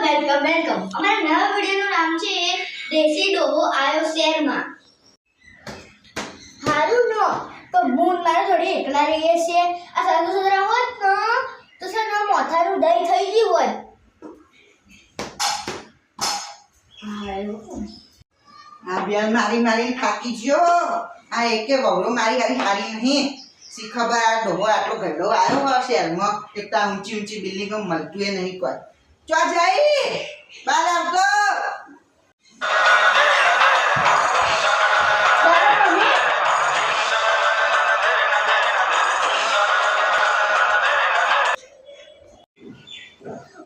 Welcome અમારા નવા વિડિયોનું નામ છે દેશી ડોહો આયો શહેરમાં હારું નો તો મૂન મારે થોડી એકલા રહીએ છે આ સાસુ સસરા હોત ને તો છે ને મોથારું દહીં થઈ ગયું હોત આ બેન મારી થાકી ગયો આ એકે વહરો મારી હારી નહીં સી ખબર આ ડોહો આટલો ગઢો આવ્યો હોય શહેરમાં એક તો ઊંચી બિલ્ડિંગો મળતું એ નહીં કોઈ ચો જઈ બાર આવતો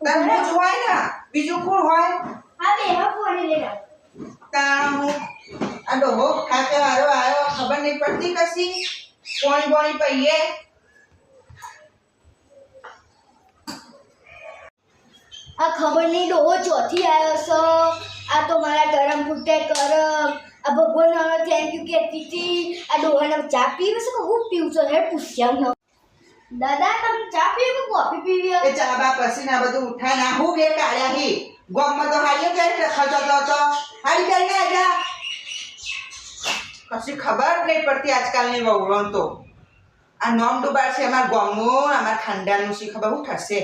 તરબૂચ હોય ને બીજું કોણ હોય આ બે હા કોને લેવા તાણું આ ડોહો ખાતે વારો આવ્યો ખબર નહીં પડતી કશી પોણી પૈયે આ ખબર નહીં ડોહો ચોથી આવ્યો છો આ તો મારા ગરમ ફૂટે ગરમ આ ભગવાન થેન્ક યુ કહેતી હતી આ ડોહાને ચા પીવે છે કે હું પીવું છું હે પૂછ્યા ન દાદા તમે ચા પીવો કે કોફી પીવી એ ચા બા પછી ના બધું ઉઠાય ના હું બે કાળ્યા હી ગોમમાં તો હાડીએ કે ખજતો તો હાડી કરીને આજા કશી ખબર નહીં પડતી આજકાલની વહુરોન તો આ નોમ ડુબાડ છે અમાર ગોમનું અમાર ખાનદાનનું શી ખબર હું થશે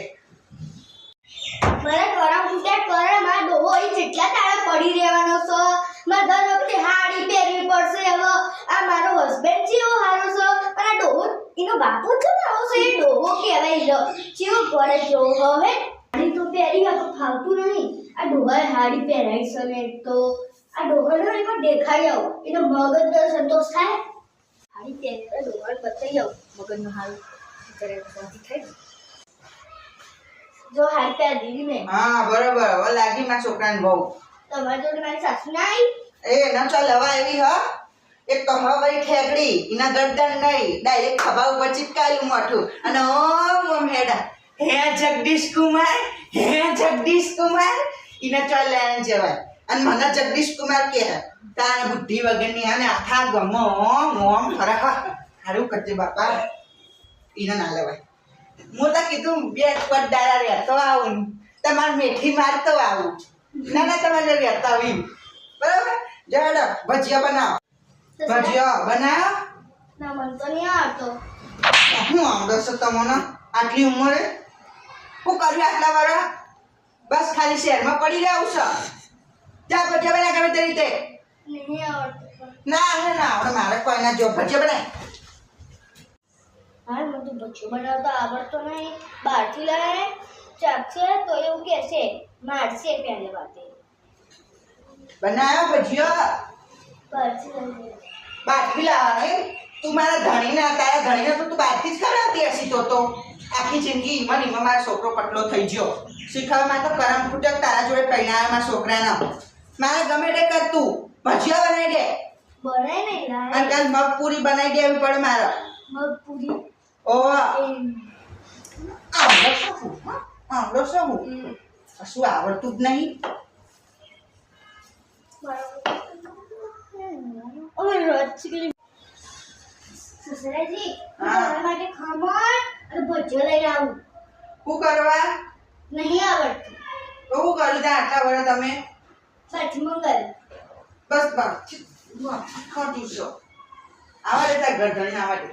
મારા ગરમ ફૂટે ગરમ આ ડોહો એ જેટલા તાળા પડી રહેવાનો છો મારા દર વખતે હાડી પહેરવી પડશે હવે આ મારો હસબન્ડ છે એવો હારો છો પણ આ ડોહો એનો બાપુ છે ને આવો છે એ ડોહો કહેવાય લો ચેવો ગળે જેવો હવે હાડી તો પહેરી આ તો ફાવતું નહીં આ ડોહાએ હાડી પહેરાઈ છે ને તો આ ડોહાનો એકવાર દેખાડી આવો એનો મગજનો સંતોષ થાય હાડી પહેરી ડોહાને બતાવી આવો મગજનો હારું કરે શાંતિ થાય જો હાડી પહેરી દીધી મેં હા બરોબર હવે લાગી મારા છોકરાને બહુ તમારી જોડે મારી સાસુ ના આવી એ ન ચાલ હવા એવી હ એક તો હવાઈ ઠેકડી એના ગરદન નહીં ડાયરેક્ટ ખભા ઉપર ચિપકાયું મોઠું અને ઓમ હેડા હે જગદીશ કુમાર એના ચાલ લેણ જવાય અને મને જગદીશ કુમાર કે તાર બુદ્ધિ વગરની અને આખા ગમો ઓમ ફરક હારું કરજે બાપા એને ના લેવાય હું તો કીધું બે પદ દાડા રહેતો આવું તમારે મેથી મારતો આવું ના તમારે રહેતા આવું બરાબર જડ ભજીયા બનાવો ના મન તો નહીં આવતો હું આવડે છે તમને આટલી ઉંમરે હું કર્યું આટલા વાળા બસ ખાલી શહેરમાં પડી રહ્યું છે જા ભજીયા બનાય ગમે તે રીતે નહીં આવડતું ના આવડે મારે કોઈ ના જો ભજીયા બનાય હા મને તો ભજીયો બનાવતા આવડતો નહીં બહારથી લાવે ચાખશે તો એવું કહેશે મારશે પહેલે વાતે બનાવ્યો ભજીયા બહારથી લાવી બાટલી લાવવાની તું મારા ધણીને તારા ધણીને તો તું બહારથી જ ખવડાવતી હશી તો આખી જિંદગી ઈમાં મારો છોકરો પટલો થઈ ગયો શીખવામાં તો કરમ ફૂટક તારા જોડે કહીના મારા છોકરાનો મારે ગમે તે કર તું ભજીયા બનાવી દે બનાય નહીં લાવે અને કાલ મગ પૂરી બનાવી દેવી પડે મારે મગ પૂરી ઓ આવડો શું શું આવડતું જ નહીં સસરાજી મારા માટે ખમણ અને ભજીયો લઈને આવું શું કરવા નહીં આવડતું તો શું કર્યું ત્યાં આટલા વર્ષ તમે સાચી મંગલ બસ ખોટું છો આવા દે તાર ગરદણી આવા દે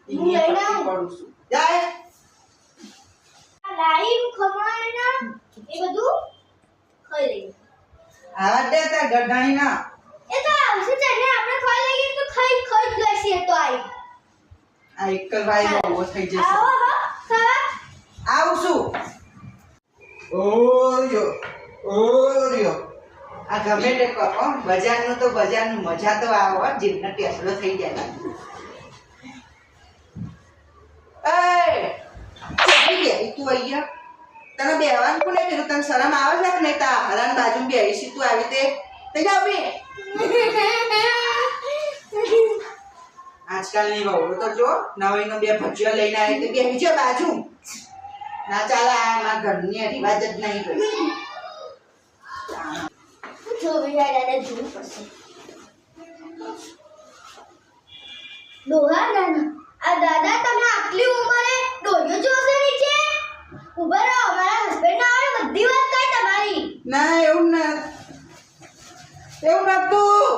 હું લઈને આવું પડું છું જાય લાઈવ ખમણ એ બધું ખાઈ લઈએ આવા દે તાર ગરદણી ના એ તો આવશે ચાલે આપણે ખાઈ લઈએ તો ખાઈ જ લેશે તો આઈ આ એક જ ભાઈ બહુ થઈ જશે આવો હો ખાવા આવું છું ઓયો આ ગમે તે કહો બજારનું તો બજારનું મજા તો આવો જીભનો ટેસડો થઈ જાય તું અહીંયા તને બેહવાનું કોને કીધું તને શરમ આવે છે કે નહીં તા હરાન બાજુ બેહીશી તું આવી તે થઈ જાવ બે આજકાલની વહુ તો જો નવીનો બે ભજીયા લઈને આવી તે બેહી જો બાજુ ના ચાલે આ મારા ઘરની રિવાજ જ નહીં ગઈ જો વિચાર જોવું પડશે ડોહા નાના આ દાદા તમે આટલી ઉંમરે ડોજો જોશે નીચે ઉભા રહો મારા હસબન્ડ આવે બધી વાત કઈ તમારી એવું નતું.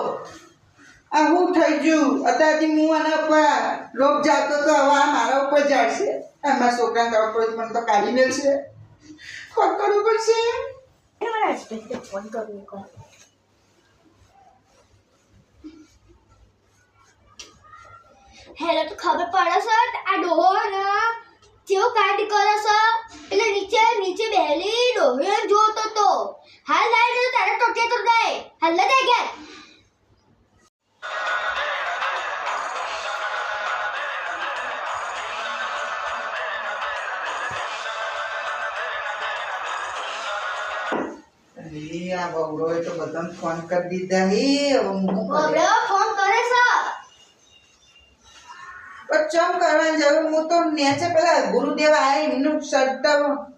આ હું થઈ ગયું અત્યારથી હું આના ઉપર રોપ જાતો તો હવે આ મારા ઉપર જાડશે. આ મારા છોકરાને ખબર પડે મને તો કાઢી મેળશે. કોણ કરવું પડશે? મારા હસબન્ડને ફોન કરું એકવાર. હેલો, તો ખબર પડે છે આ ડોહો ને કેવો કાંડ કરે છે? એટલે નીચે નીચે બેલી ડોહો જોતો તો હાલ લાઈ દે તારે તો કે તો દે હાલ દે કે આ બવડોએ તો બધાને ફોન કરી દીધા હે. હવે હું બબડો ફોન કરે છે. ચમ કરવાની જરૂર. હું તો નેચે પેલા ગુરુદેવ આયા એમનું શર્ટ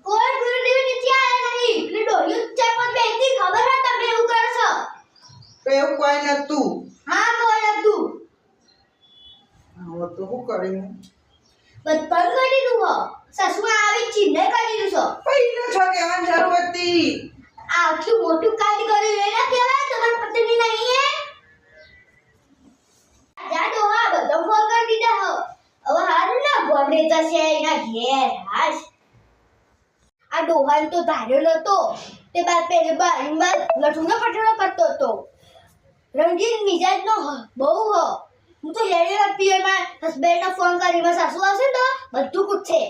કોઈ ગુરુદેવ નીચે આયા નહીં. એટલે ડોહ્યું ચા પર બેઠી ખબર હે તમે એવું કરો છો? એવું કોઈ નતું. હા કોઈ હતું. હવે તો શું કર્યું? બધું કરી દીધું હો. સસુમાં આવી ચીને કરી દીધું છો. પહેલો છો કહેવાની જરૂર હતી. આટલું મોટું કાંડ કર્યું એના કહેવાય તમારે પત્ની નહીં હે? જા ડોહા બધો ફોન કરી દીધા હો. હવે હારું ના ગોંડે જશે એના ઘેર હાશ. આ ડોહાન તો ધાર્યો નતો. તે બાર પેલે બારીન બાર લઠુનો પટડો કરતો હતો. રંગીન મિજાજનો બહુ હો. હું તો હેડે પીએમાં હસબન્ડનો ફોન કરી માં સાસુ આવશે ને તો બધું પૂછે.